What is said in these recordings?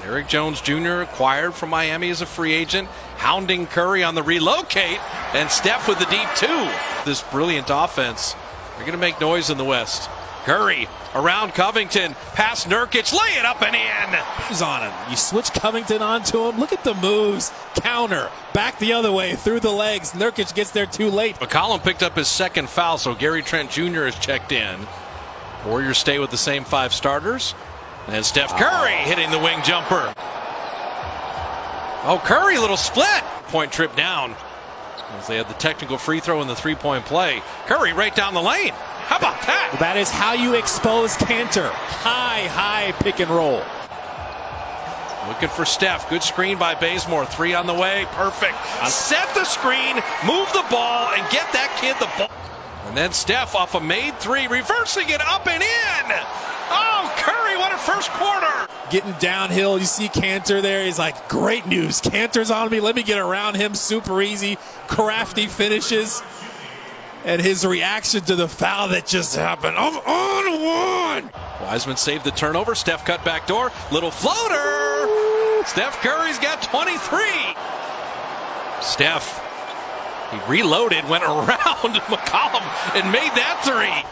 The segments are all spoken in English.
Eric Jones Jr. acquired from Miami as a free agent, hounding Curry on the relocate, and Steph with the deep two. This brilliant offense, they're going to make noise in the West. Curry around Covington, past Nurkic, lay it up and in. Who's on him? You switch Covington onto him. Look at the moves. Counter. Back the other way, through the legs. Nurkic gets there too late. McCollum picked up his second foul, so Gary Trent Jr. has checked in. Warriors stay with the same 5 starters. And Steph Curry hitting the wing jumper. Oh, Curry, little split. Point trip down. As they had the technical free throw and the three-point play. Curry right down the lane. How about that? That is how you expose Cantor. High pick and roll. Looking for Steph. Good screen by Bazemore. 3 on the way. Perfect. Set the screen, move the ball, and get that kid the ball. And then Steph off a made 3, reversing it up and in. Oh, Curry, what a first quarter. Getting downhill, you see Cantor there. He's like, great news. Cantor's on me. Let me get around him. Super easy. Crafty finishes. And his reaction to the foul that just happened. I'm on one. Wiseman saved the turnover. Steph cut back door. Little floater. Steph Curry's got 23. Steph, he reloaded, went around McCollum and made that 3.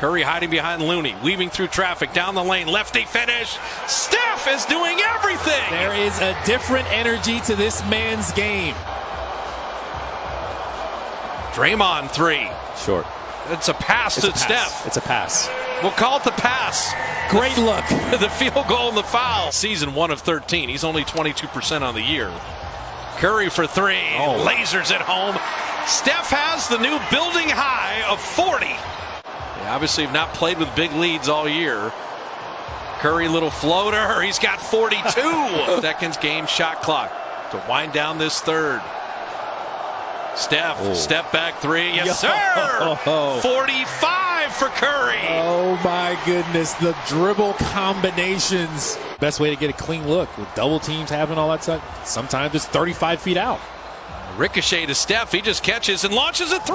Curry hiding behind Looney, weaving through traffic, down the lane, lefty finish. Steph is doing everything. There is a different energy to this man's game. Draymond 3. Short. It's a pass to Steph. It's a pass. We'll call it the pass. Great look. The field goal and the foul. Season 1 of 13. He's only 22% on the year. Curry for 3. Oh. Lasers at home. Steph has the new building high of 40. They obviously have not played with big leads all year. Curry, little floater. He's got 42. Seconds game shot clock to wind down this third. Steph, step back 3. Yes, sir. 45 for Curry. Oh, my goodness. The dribble combinations. Best way to get a clean look with double teams having all that stuff. Sometimes it's 35 feet out. Ricochet to Steph. He just catches and launches a 3.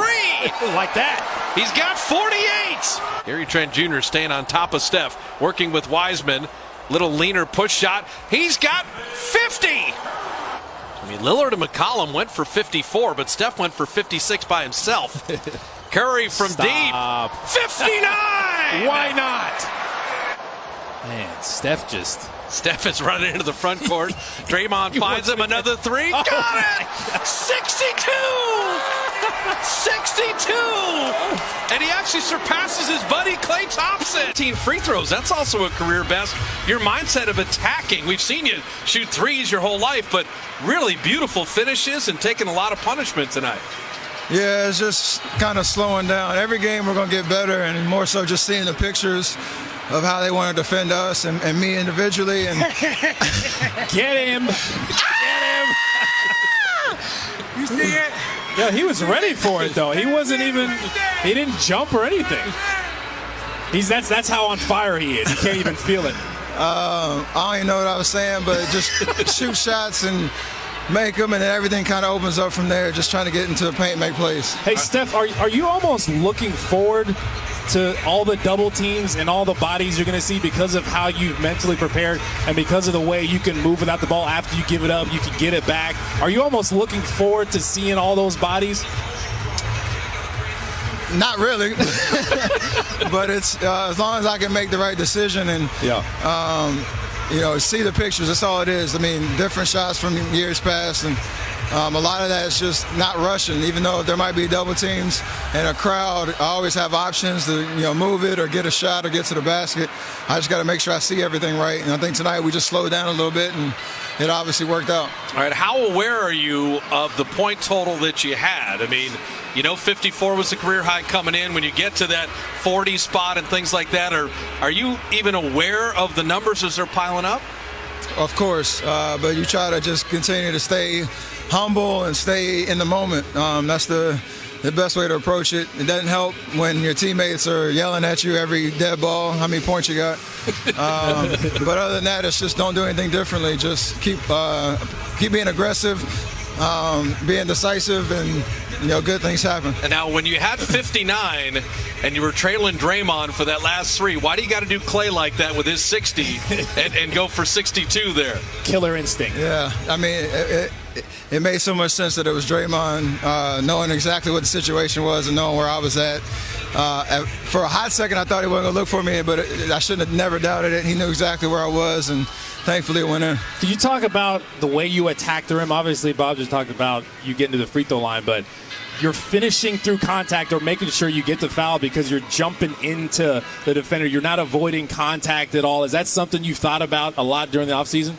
Like that. He's got 48. Gary Trent Jr. staying on top of Steph, working with Wiseman. Little leaner push shot. He's got 50. I mean, Lillard and McCollum went for 54, but Steph went for 56 by himself. Curry from deep. 59. Why not? Man, Steph is running into the front court. Draymond finds him another 3. Got it! 62! 62! And he actually surpasses his buddy Klay Thompson. 18 free throws. That's also a career best. Your mindset of attacking. We've seen you shoot 3s your whole life, but really beautiful finishes and taking a lot of punishment tonight. Yeah, it's just kind of slowing down. Every game we're going to get better, and more so just seeing the pictures of how they want to defend us and me individually. And Get him. Get him. you see it? Yeah, he was ready for it, though. He didn't jump or anything. That's how on fire he is. He can't even feel it. I don't even know what I was saying, but just shoot shots and make them, and then everything kind of opens up from there, just trying to get into the paint and make plays. Hey, Steph, are you almost looking forward to all the double teams and all the bodies you're going to see because of how you've mentally prepared and because of the way you can move without the ball after you give it up, you can get it back? Are you almost looking forward to seeing all those bodies? Not really, but it's as long as I can make the right decision and see the pictures. That's all it is. I mean, different shots from years past, and a lot of that is just not rushing. Even though there might be double teams and a crowd, I always have options to move it or get a shot or get to the basket. I just got to make sure I see everything right. And I think tonight we just slowed down a little bit, and it obviously worked out. All right, how aware are you of the point total that you had? I mean, 54 was the career high coming in. When you get to that 40 spot and things like that, are you even aware of the numbers as they're piling up? Of course, but you try to just continue to stay humble and stay in the moment. That's the best way to approach it. It doesn't help when your teammates are yelling at you every dead ball, how many points you got. But other than that, it's just don't do anything differently. Just keep being aggressive, being decisive, and good things happen. And now, when you had 59 and you were trailing Draymond for that last three, why do you got to do Clay like that with his 60 and go for 62 there? Killer instinct. Yeah, I mean, it made so much sense that it was Draymond, knowing exactly what the situation was and knowing where I was at. For a hot second, I thought he wasn't going to look for me, but I shouldn't have never doubted it. He knew exactly where I was, and thankfully it went in. Can you talk about the way you attacked the rim? Obviously, Bob just talked about you getting to the free throw line, but you're finishing through contact or making sure you get the foul because you're jumping into the defender. You're not avoiding contact at all. Is that something you've thought about a lot during the offseason?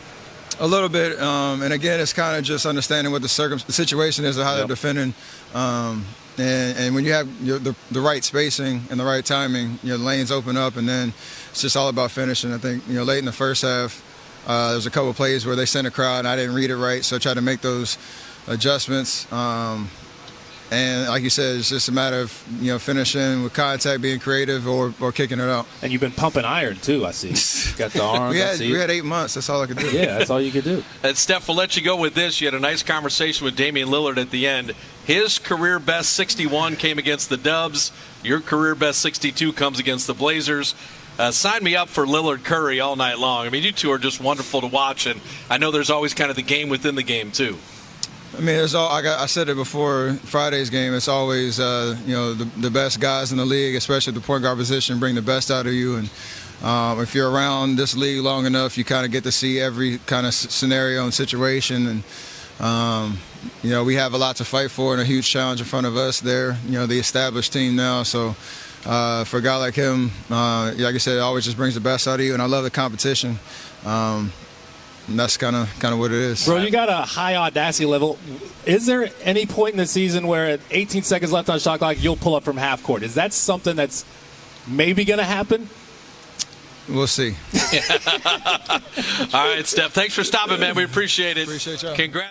A little bit, and again, it's kind of just understanding what the situation is and how they're defending. And when you have the right spacing and the right timing, the lanes open up, and then it's just all about finishing. I think late in the first half, there was a couple of plays where they sent a crowd, and I didn't read it right, so I tried to make those adjustments. And like you said, it's just a matter of finishing with contact, being creative, or kicking it out. And you've been pumping iron too, I see. Got the arms. we had 8 months. That's all I could do. Yeah, that's all you could do. And Steph, we'll let you go with this. You had a nice conversation with Damian Lillard at the end. His career best 61 came against the Dubs. Your career best 62 comes against the Blazers. Sign me up for Lillard Curry all night long. I mean, you two are just wonderful to watch, and I know there's always kind of the game within the game too. I mean, I said it before Friday's game. It's always the best guys in the league, especially the point guard position, bring the best out of you. And if you're around this league long enough, you kind of get to see every kind of scenario and situation. And we have a lot to fight for and a huge challenge in front of us. There, the established team now. So for a guy like him, like I said, it always just brings the best out of you. And I love the competition. And that's kind of what it is. Bro, you got a high audacity level. Is there any point in the season where at 18 seconds left on shot clock, you'll pull up from half court? Is that something that's maybe going to happen? We'll see. All right, Steph. Thanks for stopping, man. We appreciate it. Appreciate y'all. Congrats.